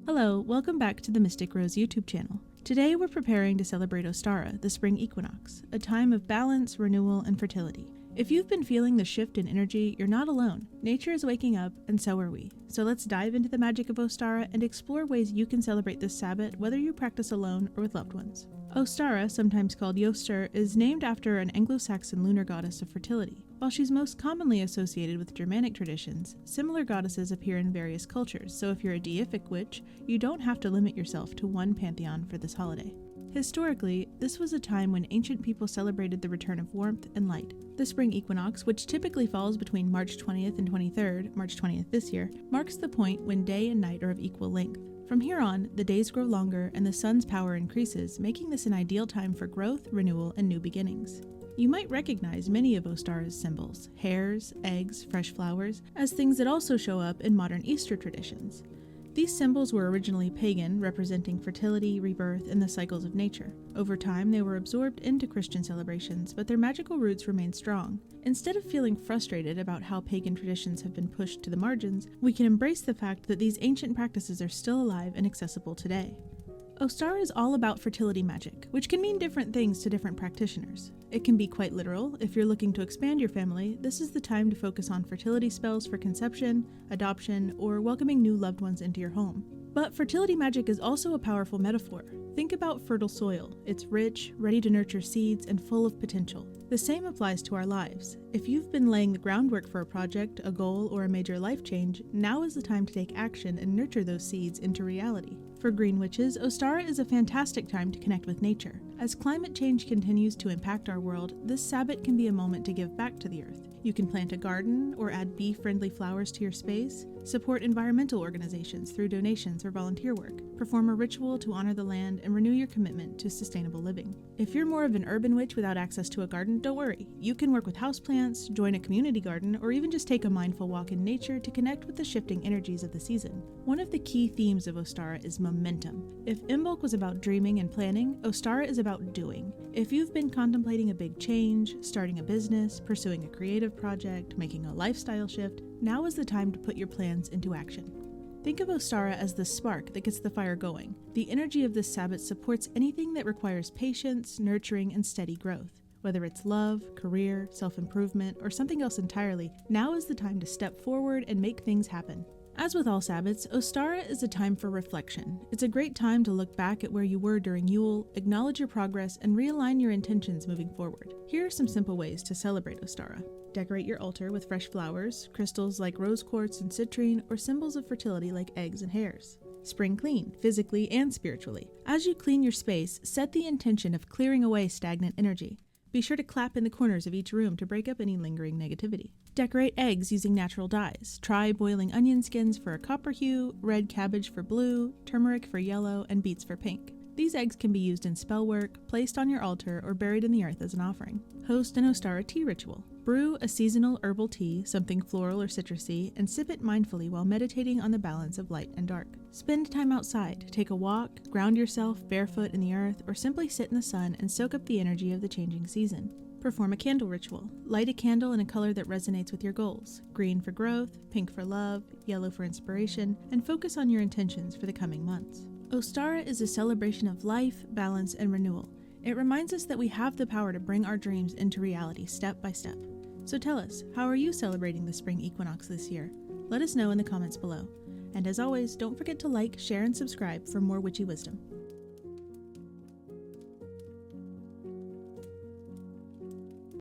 Hello, welcome back to the Mystic Rose YouTube channel. Today we're preparing to celebrate Ostara, the spring equinox, a time of balance, renewal, and fertility. If you've been feeling the shift in energy, you're not alone. Nature is waking up, and so are we. So let's dive into the magic of Ostara and explore ways you can celebrate this Sabbath, whether you practice alone or with loved ones. Ostara, sometimes called Yoster, is named after an Anglo-Saxon lunar goddess of fertility. While she's most commonly associated with Germanic traditions, similar goddesses appear in various cultures, so if you're a deific witch, you don't have to limit yourself to one pantheon for this holiday. Historically, this was a time when ancient people celebrated the return of warmth and light. The spring equinox, which typically falls between March 20th and 23rd, March 20th this year, marks the point when day and night are of equal length. From here on, the days grow longer and the sun's power increases, making this an ideal time for growth, renewal, and new beginnings. You might recognize many of Ostara's symbols, hares, eggs, fresh flowers, as things that also show up in modern Easter traditions. These symbols were originally pagan, representing fertility, rebirth, and the cycles of nature. Over time, they were absorbed into Christian celebrations, but their magical roots remain strong. Instead of feeling frustrated about how pagan traditions have been pushed to the margins, we can embrace the fact that these ancient practices are still alive and accessible today. Ostara is all about fertility magic, which can mean different things to different practitioners. It can be quite literal. If you're looking to expand your family, this is the time to focus on fertility spells for conception, adoption, or welcoming new loved ones into your home. But fertility magic is also a powerful metaphor. Think about fertile soil. It's rich, ready to nurture seeds, and full of potential. The same applies to our lives. If you've been laying the groundwork for a project, a goal, or a major life change, now is the time to take action and nurture those seeds into reality. For green witches, Ostara is a fantastic time to connect with nature. As climate change continues to impact our world, this Sabbath can be a moment to give back to the earth. You can plant a garden or add bee-friendly flowers to your space, support environmental organizations through donations or volunteer work, perform a ritual to honor the land, and renew your commitment to sustainable living. If you're more of an urban witch without access to a garden, don't worry. You can work with houseplants, join a community garden, or even just take a mindful walk in nature to connect with the shifting energies of the season. One of the key themes of Ostara is momentum. If Imbolc was about dreaming and planning, Ostara is about doing. If you've been contemplating a big change, starting a business, pursuing a creative project, making a lifestyle shift, now is the time to put your plans into action. Think of Ostara as the spark that gets the fire going. The energy of this Sabbath supports anything that requires patience, nurturing, and steady growth. Whether it's love, career, self-improvement, or something else entirely, now is the time to step forward and make things happen. As with all Sabbats, Ostara is a time for reflection. It's a great time to look back at where you were during Yule, acknowledge your progress, and realign your intentions moving forward. Here are some simple ways to celebrate Ostara. Decorate your altar with fresh flowers, crystals like rose quartz and citrine, or symbols of fertility like eggs and hares. Spring clean, physically and spiritually. As you clean your space, set the intention of clearing away stagnant energy. Be sure to clap in the corners of each room to break up any lingering negativity. Decorate eggs using natural dyes. Try boiling onion skins for a copper hue, red cabbage for blue, turmeric for yellow, and beets for pink. These eggs can be used in spell work, placed on your altar, or buried in the earth as an offering. Host an Ostara tea ritual. Brew a seasonal herbal tea, something floral or citrusy, and sip it mindfully while meditating on the balance of light and dark. Spend time outside. Take a walk, ground yourself barefoot in the earth, or simply sit in the sun and soak up the energy of the changing season. Perform a candle ritual. Light a candle in a color that resonates with your goals. Green for growth, pink for love, yellow for inspiration, and focus on your intentions for the coming months. Ostara is a celebration of life, balance, and renewal. It reminds us that we have the power to bring our dreams into reality step by step. So tell us, how are you celebrating the spring equinox this year? Let us know in the comments below. And as always, don't forget to like, share, and subscribe for more witchy wisdom.